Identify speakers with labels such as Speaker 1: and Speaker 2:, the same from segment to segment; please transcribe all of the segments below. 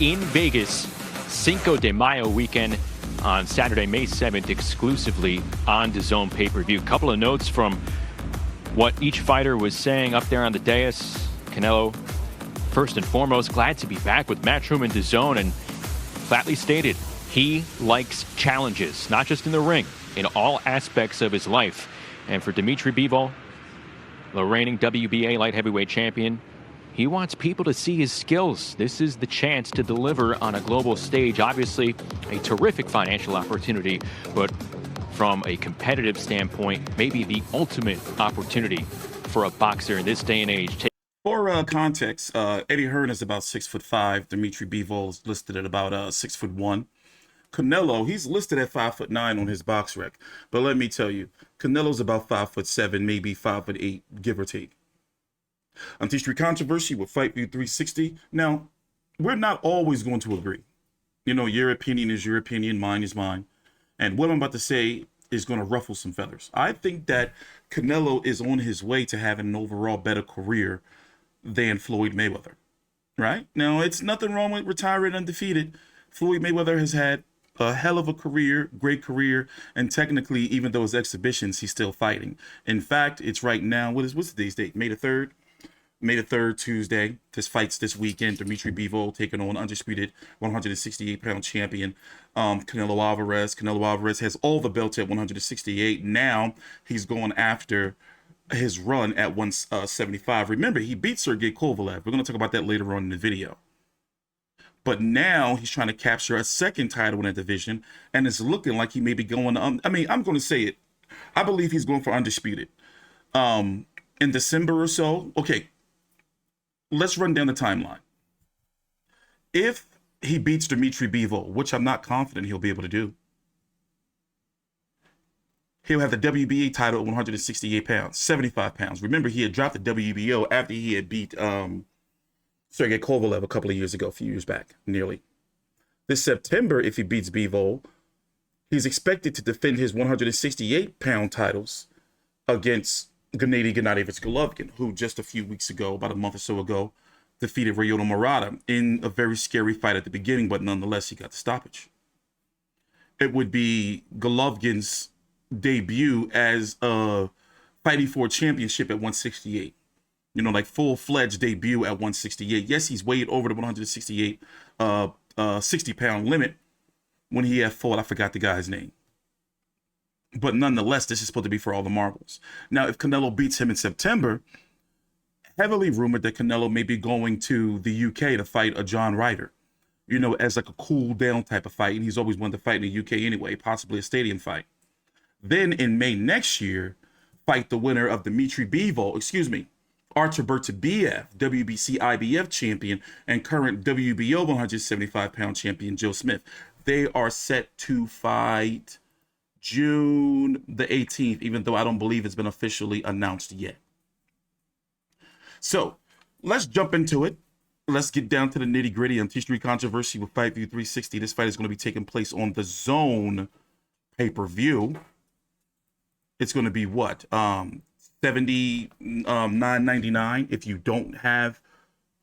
Speaker 1: in Vegas, Cinco de Mayo weekend on Saturday, May 7th, exclusively on DAZN pay-per-view. Couple of notes from what each fighter was saying up there on the dais. Canelo, first and foremost, glad to be back with Matchroom and DAZN, and flatly stated he likes challenges, not just in the ring, in all aspects of his life. And for Demetrius Bivol, the reigning WBA light heavyweight champion, he wants people to see his skills. This is the chance to deliver on a global stage. Obviously, a terrific financial opportunity, but from a competitive standpoint, maybe the ultimate opportunity for a boxer in this day and age.
Speaker 2: For context, Eddie Hearn is about 6'5". Demetrius Bivol is listed at about 6'1". Canelo, he's listed at 5'9" on his box rec. But let me tell you, Canelo's about 5'7", maybe 5'8", give or take. Street Controversy with Fight View 360. Now, we're not always going to agree. You know, your opinion is your opinion, mine is mine. And what I'm about to say is going to ruffle some feathers. I think that Canelo is on his way to having an overall better career than Floyd Mayweather, right? Now, it's nothing wrong with retiring undefeated. Floyd Mayweather has had a hell of a career, great career, and technically, even though his exhibitions, he's still fighting. In fact, it's right now, what's today's date? May the 3rd? May the 3rd, Tuesday. This fight's this weekend. Demetrius Bivol taking on undisputed 168-pound champion Canelo Alvarez. Canelo Alvarez has all the belts at 168. Now he's going after his run at 175. Remember, he beat Sergey Kovalev. We're going to talk about that later on in the video. But now he's trying to capture a second title in that division, and it's looking like he may be going I'm going to say it. I believe he's going for undisputed. In December or so. Okay. Let's run down the timeline. If he beats Demetrius Bivol, which I'm not confident he'll be able to do, he'll have the WBA title at 168 pounds, 75 pounds. Remember, he had dropped the WBO after he had beat Sergey Kovalev a few years back, nearly. This September, if he beats Bivol, he's expected to defend his 168-pound titles against Gennady Golovkin, who just a few weeks ago, about a month or so ago, defeated Ryota Murata in a very scary fight at the beginning, but nonetheless, he got the stoppage. It would be Golovkin's debut as fighting for a championship at 168. You know, like full-fledged debut at 168. Yes, he's weighed over the 168, 60-pound limit when he had fought, I forgot the guy's name. But nonetheless, this is supposed to be for all the marbles. Now, if Canelo beats him in September, heavily rumored that Canelo may be going to the UK to fight a John Ryder, you know, as like a cool down type of fight. And he's always wanted to fight in the UK anyway, possibly a stadium fight. Then in May next year, fight the winner of Demetrius Bivol, Artur Beterbiev, WBC IBF champion and current WBO 175-pound champion Joe Smith. They are set to fight June the 18th, even though I don't believe it's been officially announced yet. So let's jump into it. Let's get down to the nitty gritty on Street Controversy with Fight View 360. This fight is going to be taking place on the DAZN pay-per-view. It's going to be what? $79.99 if you don't have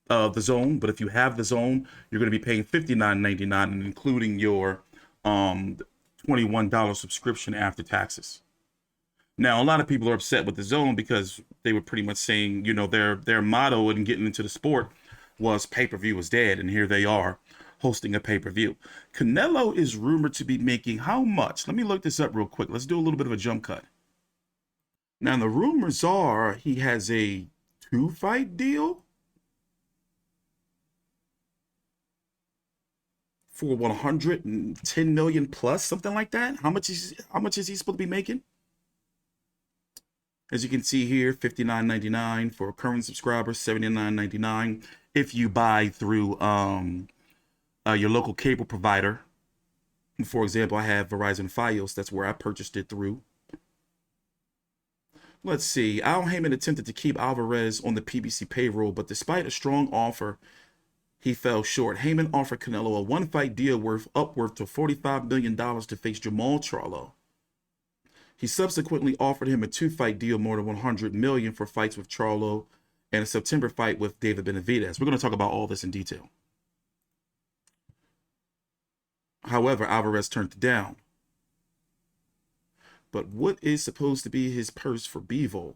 Speaker 2: the DAZN. But if you have the DAZN, you're going to be paying $59.99, and including your $21 subscription after taxes. Now, a lot of people are upset with the DAZN because they were pretty much saying, you know, their motto in getting into the sport was pay-per-view is dead, and here they are hosting a pay-per-view. Canelo is rumored to be making how much? Let me look this up real quick. Let's do a little bit of a jump cut. Now, the rumors are he has a 2-fight deal for 110 million plus, something like that. How much is he supposed to be making? As you can see here, $59.99 for current subscribers, $79.99 if you buy through your local cable provider. For example, I have Verizon Fios. That's where I purchased it through. Let's see. Al Heyman attempted to keep Alvarez on the PBC payroll, but despite a strong offer, he fell short. Heyman offered Canelo a 1-fight deal worth upward to $45 million to face Jermell Charlo. He subsequently offered him a 2-fight deal more than $100 million for fights with Charlo and a September fight with David Benavidez. We're going to talk about all this in detail. However, Alvarez turned it down. But what is supposed to be his purse for Bivol?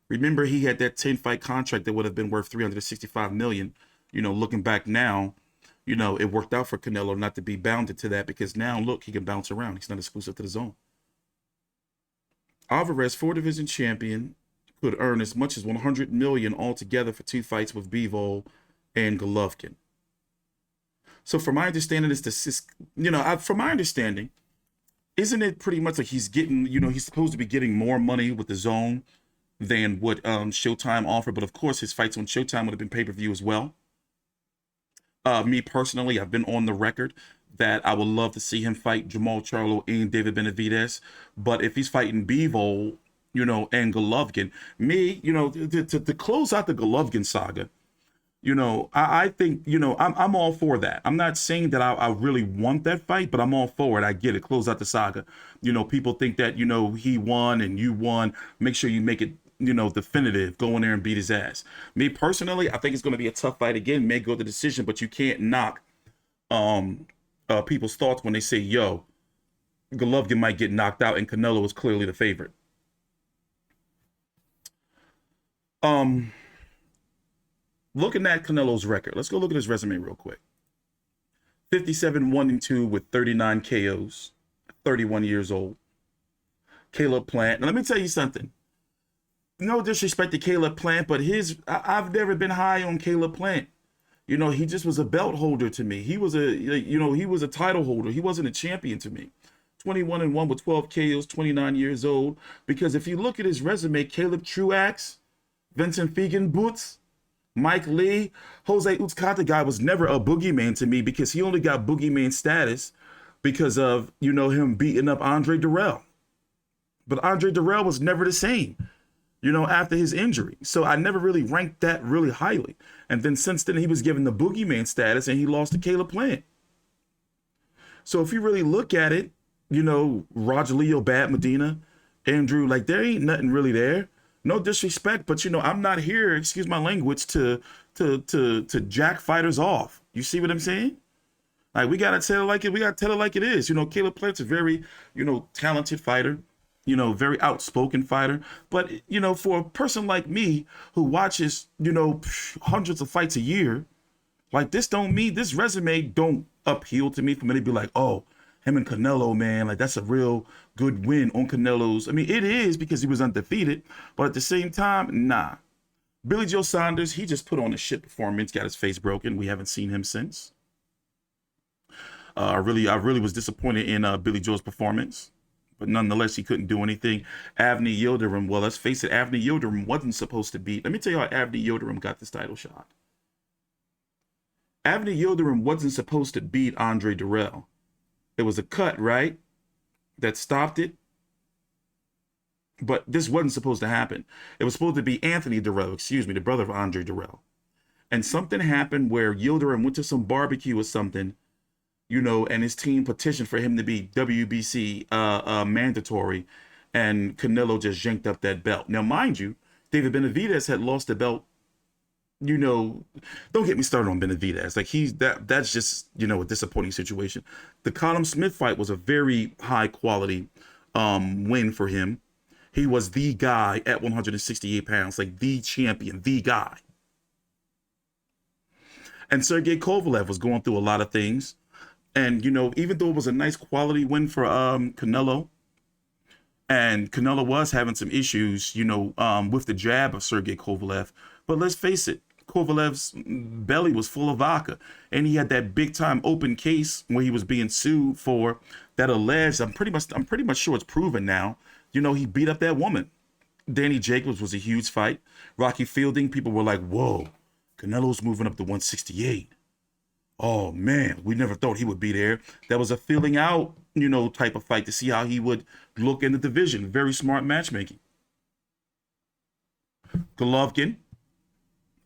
Speaker 2: Remember, he had that 10-fight contract that would have been worth $365 million. You know, looking back now, you know, it worked out for Canelo not to be bounded to that, because now, look, he can bounce around. He's not exclusive to the zone. Alvarez, 4-division champion, could earn as much as $100 million altogether for 2 fights with Bivol and Golovkin. So from my understanding, from my understanding, isn't it pretty much like he's getting, you know, he's supposed to be getting more money with the zone than what Showtime offered? But of course, his fights on Showtime would have been pay-per-view as well. Me personally, I've been on the record that I would love to see him fight Jermell Charlo and David Benavidez. But if he's fighting Bivol, you know, and Golovkin, me, you know, to close out the Golovkin saga, you know, I think, you know, I'm all for that. I'm not saying that I really want that fight, but I'm all for it. I get it. Close out the saga. You know, people think that, you know, he won and you won. Make sure you make it, you know, definitive. Go in there and beat his ass. Me personally, I think it's going to be a tough fight again. May go the decision, but you can't knock people's thoughts when they say, yo, Golovkin might get knocked out and Canelo is clearly the favorite. Looking at Canelo's record, let's go look at his resume real quick. 57-1-2 with 39 KOs, 31 years old. Caleb Plant. Now, let me tell you something. No disrespect to Caleb Plant, but I've never been high on Caleb Plant. You know, he just was a belt holder to me. He was a title holder. He wasn't a champion to me. 21-1 with 12 KOs, 29 years old. Because if you look at his resume, Caleb Truax, Vincent Fegan Boots, Mike Lee, Jose Utkata guy was never a boogeyman to me, because he only got boogeyman status because of, you know, him beating up Andre Durrell. But Andre Durrell was never the same, you know, after his injury. So I never really ranked that really highly. And then since then, he was given the boogeyman status and he lost to Caleb Plant. So if you really look at it, you know, Roger Leo, Bad Medina, Andrew, like, there ain't nothing really there. No disrespect, but, you know, I'm not here, excuse my language, to jack fighters off. You see what I'm saying? Like, we gotta tell it like it. We gotta tell it like it is. You know, Caleb Plant's a very, you know, talented fighter. You know, very outspoken fighter. But, you know, for a person like me who watches, you know, hundreds of fights a year, like, this resume don't appeal to me for me to be like, oh, him and Canelo, man, like, that's a real good win on Canelo's. I mean, it is, because he was undefeated, but at the same time, nah. Billy Joe Saunders, he just put on a shit performance, got his face broken. We haven't seen him since. I really was disappointed in Billy Joe's performance, but nonetheless, he couldn't do anything. Avni Yildirim, well, let's face it, Avni Yildirim wasn't supposed to beat. Let me tell you how Avni Yildirim got this title shot. Avni Yildirim wasn't supposed to beat Andre Durrell. It was a cut, right, that stopped it. But this wasn't supposed to happen. It was supposed to be Anthony Durrell, the brother of Andre Durrell. And something happened where Yildirim went to some barbecue or something, you know, and his team petitioned for him to be WBC mandatory, and Canelo just yanked up that belt. Now, mind you, David Benavidez had lost the belt. You know, don't get me started on Benavidez. Like, that's just, you know, a disappointing situation. The Callum Smith fight was a very high quality win for him. He was the guy at 168 pounds, like the champion, the guy. And Sergey Kovalev was going through a lot of things. And, you know, even though it was a nice quality win for Canelo, and Canelo was having some issues, you know, with the jab of Sergey Kovalev. But let's face it, Kovalev's belly was full of vodka, and he had that big time open case where he was being sued for that alleged, I'm pretty much sure it's proven now, you know, he beat up that woman. Danny Jacobs was a huge fight. Rocky Fielding, people were like, whoa, Canelo's moving up to 168. Oh man, we never thought he would be there. That was a feeling out, you know, type of fight to see how he would look in the division. Very smart matchmaking. Golovkin,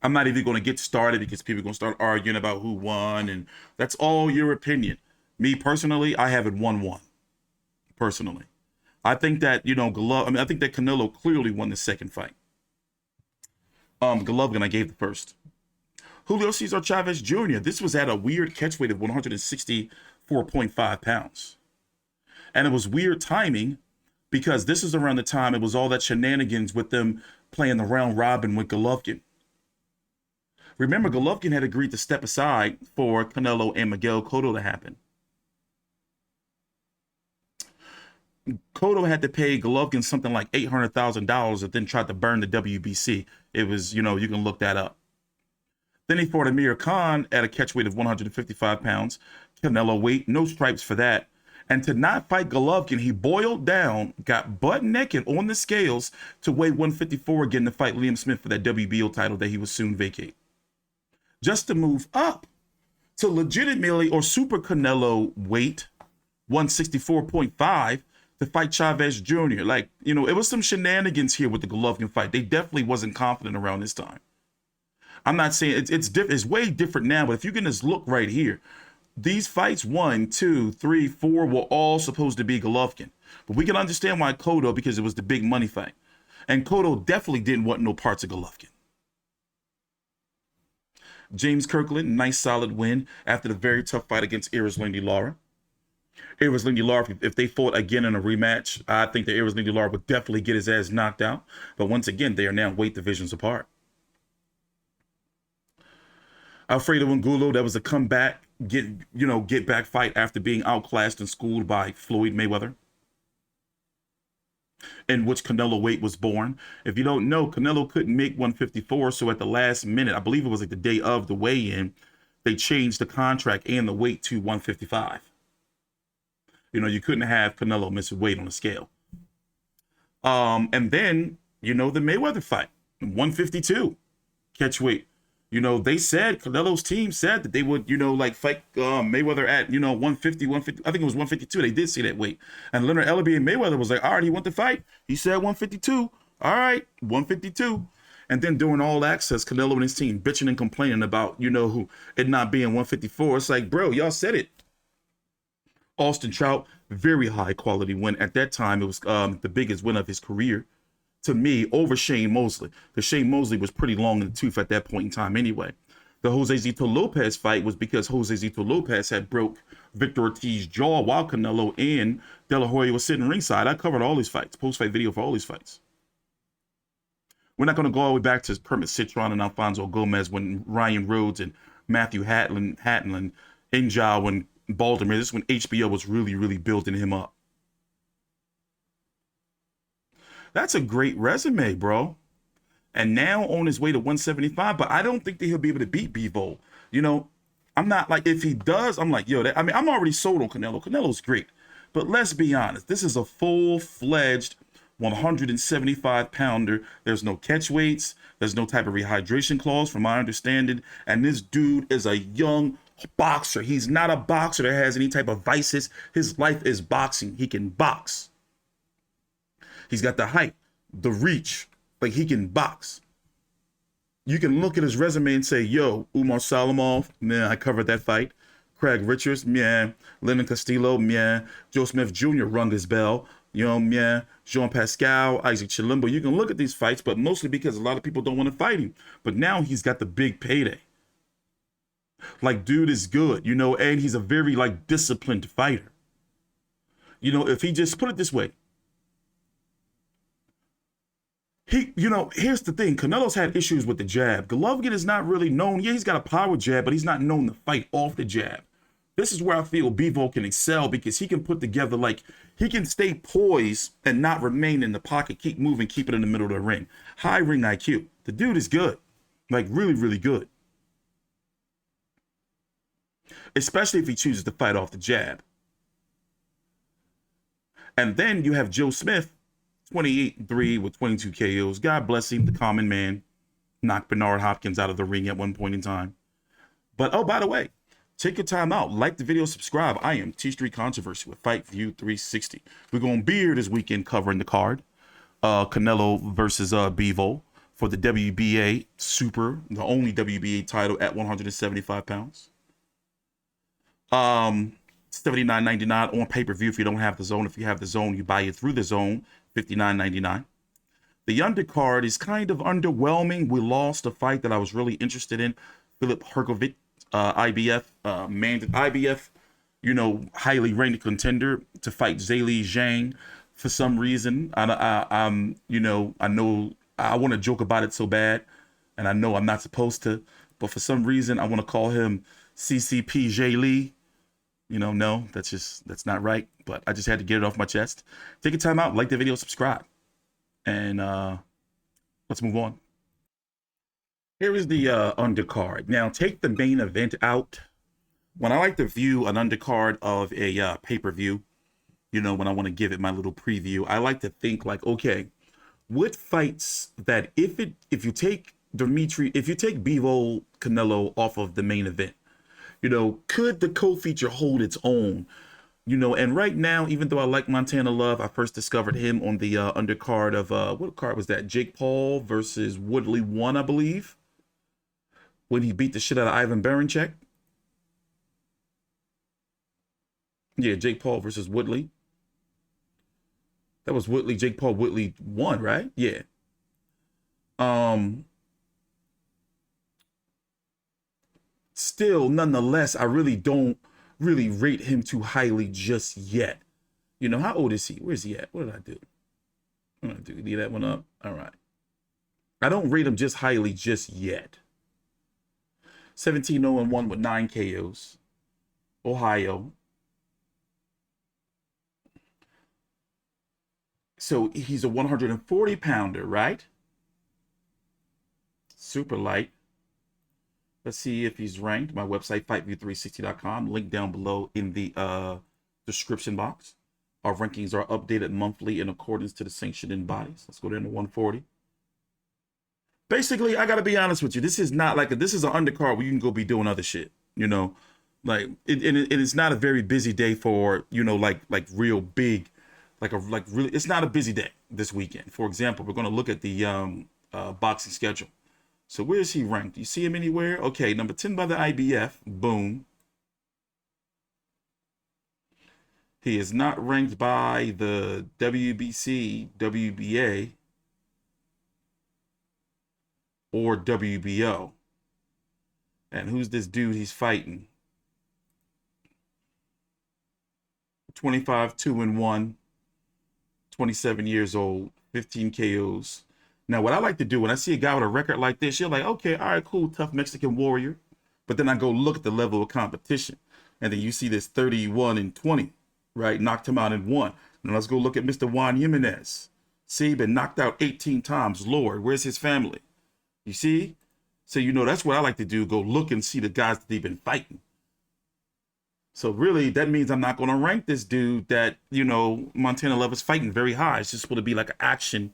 Speaker 2: I'm not even going to get started because people are going to start arguing about who won, and that's all your opinion. Me personally, I have it 1-1. Personally, I think that, you know, I think that Canelo clearly won the second fight. Golovkin, I gave the first. Julio Cesar Chavez Jr. This was at a weird catch weight of 164.5 pounds. And it was weird timing because this is around the time it was all that shenanigans with them playing the round robin with Golovkin. Remember, Golovkin had agreed to step aside for Canelo and Miguel Cotto to happen. Cotto had to pay Golovkin something like $800,000 and then tried to burn the WBC. It was, you can look that up. Then he fought Amir Khan at a catch weight of 155 pounds. Canelo weight, no stripes for that. And to not fight Golovkin, he boiled down, got butt naked on the scales to weigh 154 again to fight Liam Smith for that WBO title that he would soon vacate. Just to move up to legitimately or super Canelo weight, 164.5, to fight Chavez Jr. Like, it was some shenanigans here with the Golovkin fight. They definitely wasn't confident around this time. I'm not saying it's way different now, but if you can just look right here, these fights 1, 2, 3, 4 were all supposed to be Golovkin. But we can understand why Cotto, because it was the big money fight. And Cotto definitely didn't want no parts of Golovkin. James Kirkland, nice solid win after the very tough fight against Erislandy Lara. Erislandy Lara, if they fought again in a rematch, I think that Erislandy Lara would definitely get his ass knocked out. But once again, they are now weight divisions apart. Alfredo Angulo, that was a comeback, get back fight after being outclassed and schooled by Floyd Mayweather, in which Canelo weight was born. If you don't know, Canelo couldn't make 154, so at the last minute, I believe it was like the day of the weigh-in, they changed the contract and the weight to 155. You couldn't have Canelo miss weight on the scale. And then, the Mayweather fight, 152 catch weight. They said, Canelo's team said that they would, fight Mayweather at, 150, 150. I think it was 152. They did see that weight. And Leonard Ellerbe and Mayweather was like, all right, he want to fight. He said 152. All right, 152. And then during All Access, Canelo and his team bitching and complaining about, it not being 154. It's like, bro, y'all said it. Austin Trout, very high quality win. At that time, it was the biggest win of his career. To me, over Shane Mosley, because Shane Mosley was pretty long in the tooth at that point in time anyway. The Jose Zito Lopez fight was because Jose Zito Lopez had broke Victor Ortiz's jaw while Canelo and De La Hoya was sitting ringside. I covered all these fights, post-fight video for all these fights. We're not going to go all the way back to Kermit Citron and Alfonso Gomez when Ryan Rhodes and Matthew Hatland, Injao and Baltimore. This is when HBO was really, really building him up. That's a great resume, bro. And now on his way to 175, but I don't think that he'll be able to beat Bivol. I'm not like, if he does, I'm like, I'm already sold on Canelo. Canelo's great. But let's be honest, this is a full-fledged 175-pounder. There's no catch weights. There's no type of rehydration clause, from my understanding. And this dude is a young boxer. He's not a boxer that has any type of vices. His life is boxing. He can box. He's got the height, the reach, like he can box. You can look at his resume and say, yo, Umar Salamov, man, I covered that fight. Craig Richards, man. Lennon Castillo, man. Joe Smith Jr. rung his bell. Man. Jean Pascal, Isaac Chilimbo. You can look at these fights, but mostly because a lot of people don't want to fight him. But now he's got the big payday. Like, dude is good, and he's a very, disciplined fighter. If he just, put it this way, here's the thing. Canelo's had issues with the jab. Golovkin is not really known. Yeah, he's got a power jab, but he's not known to fight off the jab. This is where I feel Bivol can excel because he can put together, he can stay poised and not remain in the pocket, keep moving, keep it in the middle of the ring. High ring IQ. The dude is good. Really, really good. Especially if he chooses to fight off the jab. And then you have Joe Smith, 28-3 with 22 KOs. God bless him, the common man. Knocked Bernard Hopkins out of the ring at one point in time. But, oh, by the way, take your time out. Like the video, subscribe. I am T Street Controversy with Fight View 360. We're going to be here this weekend covering the card. Canelo versus Bivol for the WBA Super, the only WBA title at 175 pounds. $79.99 on pay-per-view if you don't have the zone. If you have the zone, you buy it through the zone. $59.99. The undercard is kind of underwhelming. We lost a fight that I was really interested in. Filip Hrgovic, IBF, IBF, highly ranked contender to fight Zhilei Zhang. For some reason, I know I want to joke about it so bad, and I know I'm not supposed to, but for some reason I want to call him CCP Zhilei. No, that's not right. But I just had to get it off my chest. Take a time out, like the video, subscribe, and let's move on. Here is the undercard. Now, take the main event out. When I like to view an undercard of a pay-per-view, when I want to give it my little preview, I like to think like, okay, what fights that if you take Bivol Canelo off of the main event, could the co-feature hold its own? And right now, even though I like Montana Love, I first discovered him on the undercard of what card was that? Jake Paul versus Woodley 1, I believe, when he beat the shit out of Ivan Baranchyk. Yeah, Jake Paul versus Woodley. That was Woodley, Jake Paul, Woodley 1, right? Yeah. Still, nonetheless, I really don't rate him too highly just yet. How old is he? Where's he at? What did I do? What did I do? Leave that one up? All right. I don't rate him just highly just yet. 17-0-1 with 9 KOs. Ohio. So he's a 140-pounder, right? Super light. Let's see if he's ranked. My website, FightView360.com. Link down below in the description box. Our rankings are updated monthly in accordance to the sanctioning bodies. Let's go down to 140. Basically, I got to be honest with you. This is not this is an undercard where you can go be doing other shit, Like, it's not a very busy day for, like real big, really, it's not a busy day this weekend. For example, we're going to look at the boxing schedule. So where is he ranked? Do you see him anywhere? Okay, number 10 by the IBF. Boom. He is not ranked by the WBC, WBA, or WBO. And who's this dude he's fighting? 25-2-1, 27 years old, 15 KOs. Now, what I like to do when I see a guy with a record like this, you're like, okay, all right, cool, tough Mexican warrior. But then I go look at the level of competition. And then you see this 31-20, right? Knocked him out in 1. Now let's go look at Mr. Juan Jimenez. See, been knocked out 18 times. Lord, where's his family? You see? So, that's what I like to do. Go look and see the guys that they've been fighting. So really, that means I'm not going to rank this dude that, Montana Love is fighting very high. It's just going to be like an action,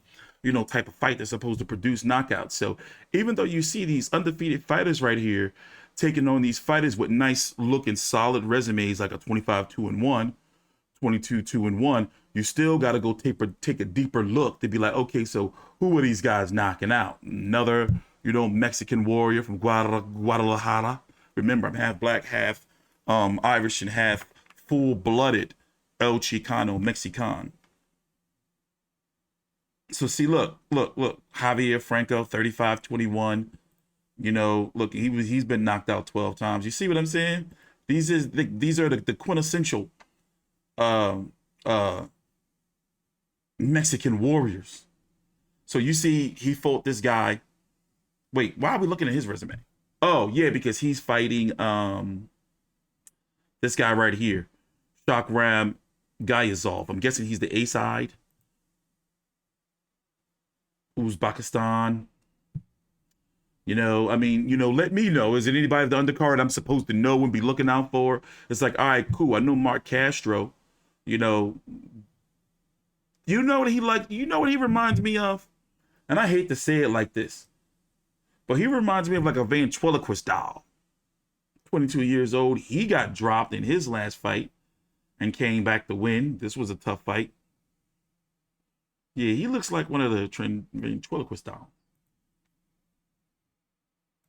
Speaker 2: type of fight that's supposed to produce knockouts. So even though you see these undefeated fighters right here taking on these fighters with nice looking solid resumes, like a 25-2-1, 22-2-1, you still got to go take a deeper look to be like, okay, so who are these guys knocking out? Another, Mexican warrior from Guadalajara. Remember, I'm half black, half Irish, and half full-blooded El Chicano Mexican. So see, look, Javier Franco, 35-21. Look, he's been knocked out 12 times. You see what I'm saying? These are the quintessential Mexican warriors. So you see, he fought this guy. Wait, why are we looking at his resume? Oh yeah, because he's fighting this guy right here, Shakram Gayazov. I'm guessing he's the A side. Uzbekistan. Let me know. Is it anybody at the undercard I'm supposed to know and be looking out for? It's like, all right, cool. I know Mark Castro. What he what he reminds me of? And I hate to say it like this, but he reminds me of like a ventriloquist doll. 22 years old. He got dropped in his last fight and came back to win. This was a tough fight. Yeah, he looks like one of the ventriloquist dolls.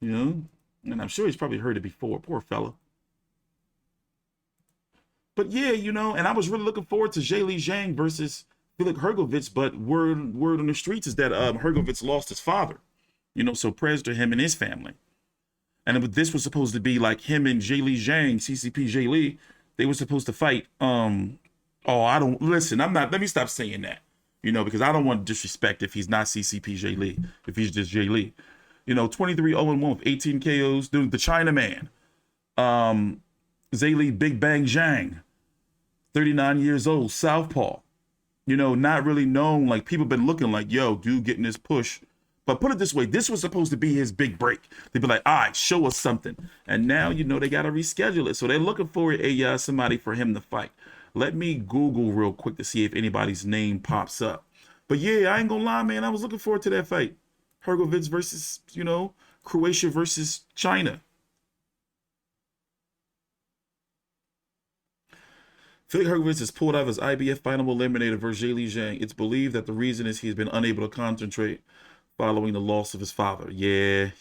Speaker 2: And I'm sure he's probably heard it before. Poor fella. But yeah, and I was really looking forward to Zhilei Zhang versus Filip Hrgovic, but word on the streets is that Hrgovic lost his father. So prayers to him and his family. And this was supposed to be like him and Zhang Zhang, CCP Zhang Li. They were supposed to fight. Oh, I don't listen. I'm not. Let me stop saying that. Because I don't want to disrespect if he's not CCP Zhang Li, if he's just Zhang Li. 23-0-1 with 18 KOs. Dude, the Chinaman. Zhang Li, Big Bang Zhang. 39 years old, southpaw. Not really known. Like, people been looking like, yo, dude getting this push. But put it this way, this was supposed to be his big break. They'd be like, all right, show us something. And now, they got to reschedule it. So they're looking for somebody for him to fight. Let me Google real quick to see if anybody's name pops up. But yeah, I ain't gonna lie, man. I was looking forward to that fight. Hrgovic versus, Croatia versus China. Felix Hrgovic has pulled out of his IBF final eliminator versus Zhang Zhang. It's believed that the reason is he's been unable to concentrate following the loss of his father. Yeah.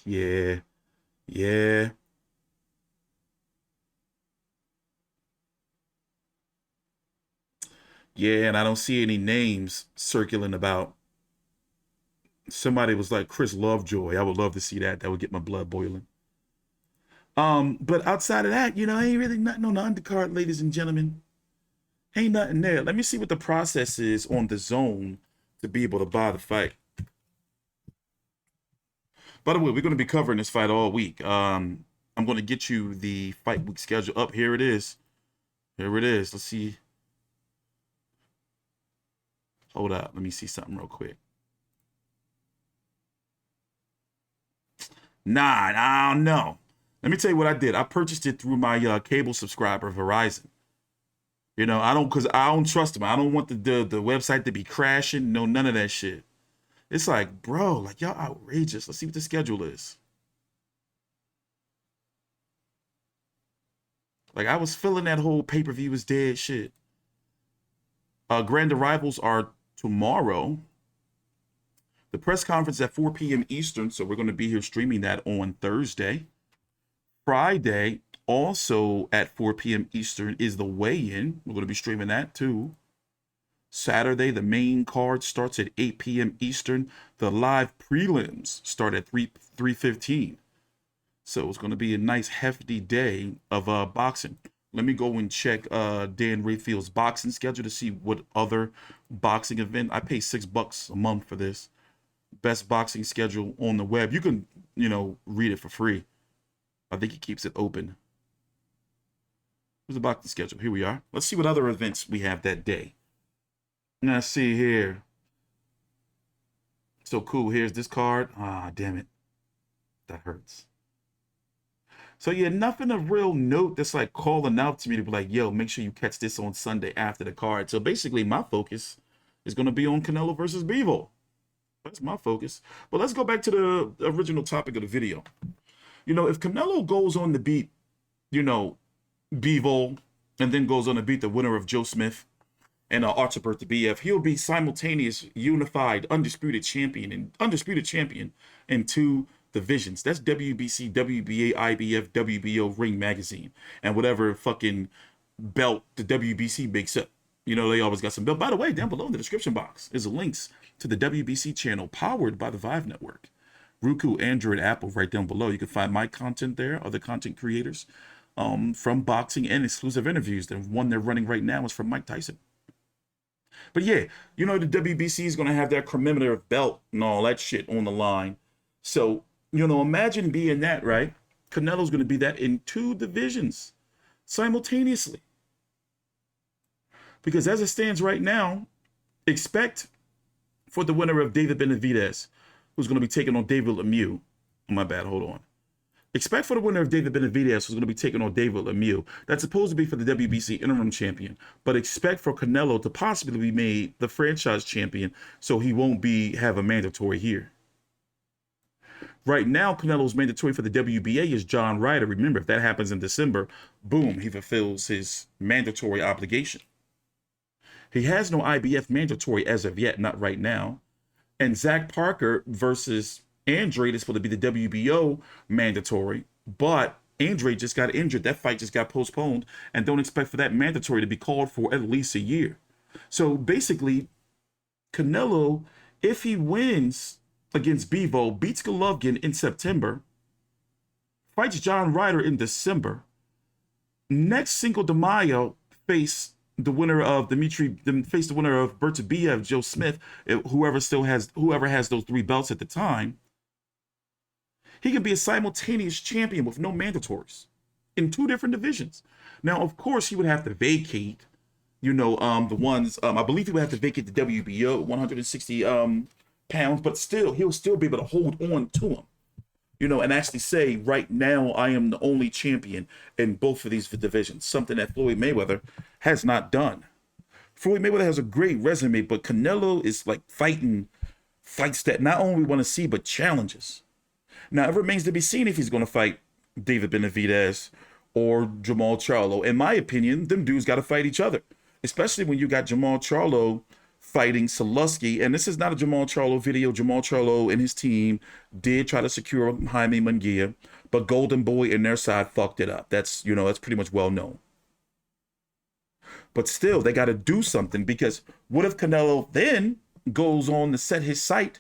Speaker 2: Yeah, and I don't see any names circling about. Somebody was like Chris Lovejoy. I would love to see that. That would get my blood boiling. But outside of that, ain't really nothing on the undercard, ladies and gentlemen. Ain't nothing there. Let me see what the process is on DAZN to be able to buy the fight. By the way, we're going to be covering this fight all week. I'm going to get you the fight week schedule up. Here it is. Let's see. Hold up. Let me see something real quick. Nah, I don't know. Let me tell you what I did. I purchased it through my cable subscriber, Verizon. Because I don't trust them. I don't want the website to be crashing. No, none of that shit. It's like, bro, like, y'all outrageous. Let's see what the schedule is. Like, I was feeling that whole pay-per-view was dead shit. Grand arrivals are tomorrow. The press conference at 4 p.m. Eastern, so we're going to be here streaming that on Thursday. Friday, also at 4 p.m. Eastern, is the weigh-in. We're going to be streaming that too. Saturday, the main card starts at 8 p.m. Eastern. The live prelims start at 3:15. So it's going to be a nice hefty day of boxing. Let me go and check Dan Rayfield's boxing schedule to see what other boxing event. I pay $6 a month for this. Best boxing schedule on the web. You can, read it for free. I think he keeps it open. Where's the boxing schedule? Here we are. Let's see what other events we have that day. Now, see here. So cool. Here's this card. Ah, damn it. That hurts. So yeah, nothing of real note that's like calling out to me to be like, yo, make sure you catch this on Sunday after the card. So basically my focus is going to be on Canelo versus Bivol. That's my focus. But let's go back to the original topic of the video. If Canelo goes on to beat, Bivol, and then goes on to beat the winner of Joe Smith and Archibald Beterbiev, he'll be simultaneous, unified, undisputed champion in two divisions. That's WBC, WBA, IBF, WBO, Ring Magazine, and whatever fucking belt the WBC makes up. They always got some belt. By the way, down below in the description box is links to the WBC channel powered by the Vive Network. Roku, Android, Apple, right down below. You can find my content there, other content creators from boxing and exclusive interviews. The one they're running right now is from Mike Tyson. But yeah, the WBC is going to have that commemorative belt and all that shit on the line. So, imagine being that, right? Canelo's going to be that in two divisions simultaneously. Because as it stands right now, expect for the winner of David Benavidez, who's going to be taking on David Lemieux. Oh, my bad, hold on. Expect for the winner of David Benavidez, who's going to be taking on David Lemieux. That's supposed to be for the WBC interim champion. But expect for Canelo to possibly be made the franchise champion, so he won't have a mandatory here. Right now, Canelo's mandatory for the WBA is John Ryder. Remember, if that happens in December, boom, he fulfills his mandatory obligation. He has no IBF mandatory as of yet, not right now. And Zach Parker versus Andrade is supposed to be the WBO mandatory, but Andrade just got injured. That fight just got postponed, and don't expect for that mandatory to be called for at least a year. So basically, Canelo, if he wins against Bivol, beats Golovkin in September, fights John Ryder in December. Next Cinco de Mayo, face the winner of Beterbiev, Joe Smith, whoever has those 3 belts at the time. He can be a simultaneous champion with no mandatories in 2 different divisions. Now, of course, he would have to vacate, the ones, I believe he would have to vacate the WBO 160 pounds, but still, he'll still be able to hold on to him, and actually say, right now, I am the only champion in both of these divisions, something that Floyd Mayweather has not done. Floyd Mayweather has a great resume, but Canelo is like fighting fights that not only we want to see, but challenges. Now, it remains to be seen if he's going to fight David Benavidez or Jermell Charlo. In my opinion, them dudes got to fight each other, especially when you got Jermell Charlo fighting Soluski. And this is not a Jermell Charlo video. Jermell Charlo and his team did try to secure Jaime Munguia, but Golden Boy and their side fucked it up. That's pretty much well known. But still, they got to do something, because what if Canelo then goes on to set his sight,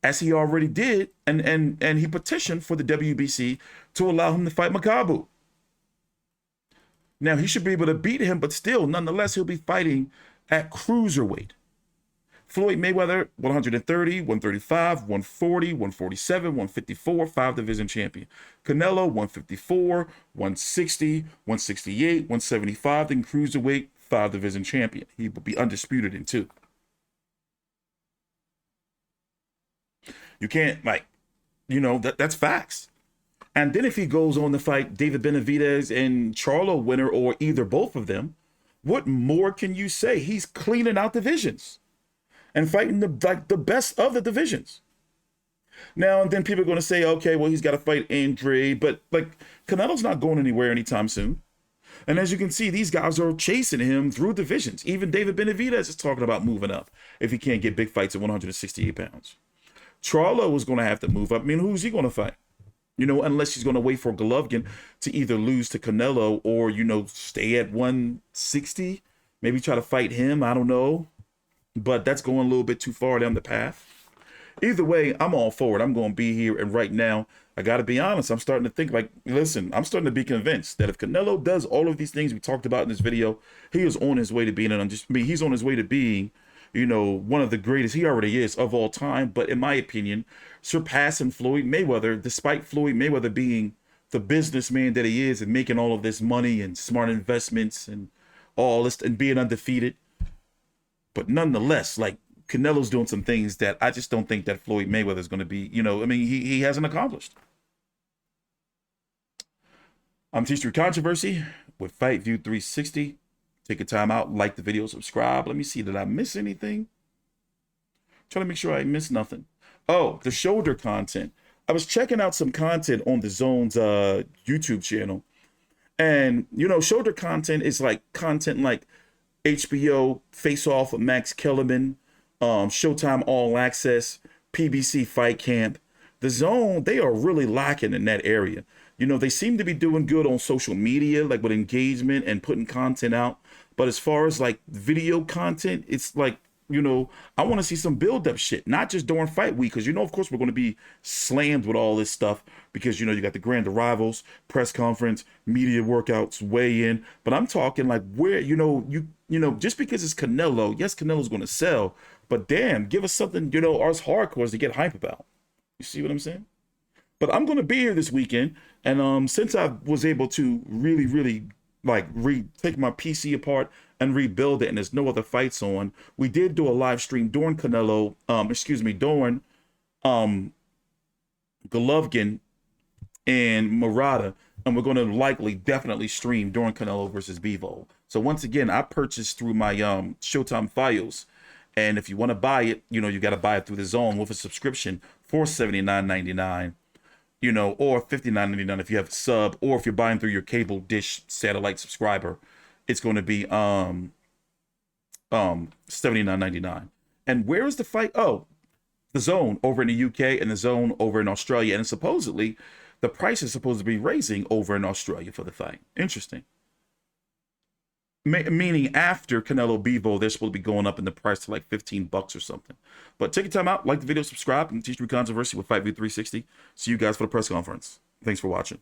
Speaker 2: as he already did, and he petitioned for the WBC to allow him to fight Makabu. Now, he should be able to beat him, but still, nonetheless, he'll be fighting at cruiserweight. Floyd Mayweather, 130, 135, 140, 147, 154, 5-division champion. Canelo, 154, 160, 168, 175, then cruiserweight, 5-division champion. He will be undisputed in 2. You can't, that's facts. And then if he goes on to fight David Benavidez and Charlo winner, or either both of them, what more can you say? He's cleaning out divisions and fighting the best of the divisions. Now, and then people are going to say, okay, well, he's got to fight Andrade, but Canelo's not going anywhere anytime soon. And as you can see, these guys are chasing him through divisions. Even David Benavidez is talking about moving up if he can't get big fights at 168 pounds. Charlo is going to have to move up. I mean, who's he going to fight? Unless he's going to wait for Golovkin to either lose to Canelo or, stay at 160. Maybe try to fight him. I don't know. But that's going a little bit too far down the path. Either way, I'm all for it. I'm going to be here. And right now, I got to be honest. I'm starting to think I'm starting to be convinced that if Canelo does all of these things we talked about in this video, he is on his way to being he's on his way to being one of the greatest, he already is, of all time, but in my opinion, surpassing Floyd Mayweather, despite Floyd Mayweather being the businessman that he is and making all of this money and smart investments and all this and being undefeated. But nonetheless, Canelo's doing some things that I just don't think that Floyd Mayweather is going to be, he hasn't accomplished. I'm T-Street Controversy with Fight View 360. Take a time out, like the video, subscribe. Let me see, did I miss anything? Trying to make sure I missed nothing. Oh, the shoulder content. I was checking out some content on the DAZN's YouTube channel. And, shoulder content is content like HBO Face Off with Max Kellerman, Showtime All Access, PBC Fight Camp. The DAZN, they are really lacking in that area. They seem to be doing good on social media, with engagement and putting content out. But as far as video content, it's I want to see some build-up shit, not just during fight week. Because, of course, we're going to be slammed with all this stuff because, you got the grand arrivals, press conference, media workouts, weigh-in. But I'm talking where, just because it's Canelo, yes, Canelo's going to sell. But damn, give us something, us hardcores to get hype about. You see what I'm saying? But I'm going to be here this weekend. And since I was able to really take my PC apart and rebuild it, and there's no other fights on, we did do a live stream during during Golovkin and Murata, and we're going to definitely stream during Canelo versus Bivol. So once again, I purchased through my Showtime files, and if you want to buy it, you got to buy it through the DAZN with a subscription for $79.99. Or $59.99 if you have a sub, or if you're buying through your cable dish satellite subscriber, it's going to be $79.99. And where is the fight? Oh, the DAZN over in the UK and the DAZN over in Australia, and supposedly the price is supposed to be raising over in Australia for the fight. Interesting. Meaning after Canelo Bivol, they're supposed to be going up in the price to $15 or something. But take your time out, like the video, subscribe, and T-Street Controversy with Fight View 360. See you guys for the press conference. Thanks for watching.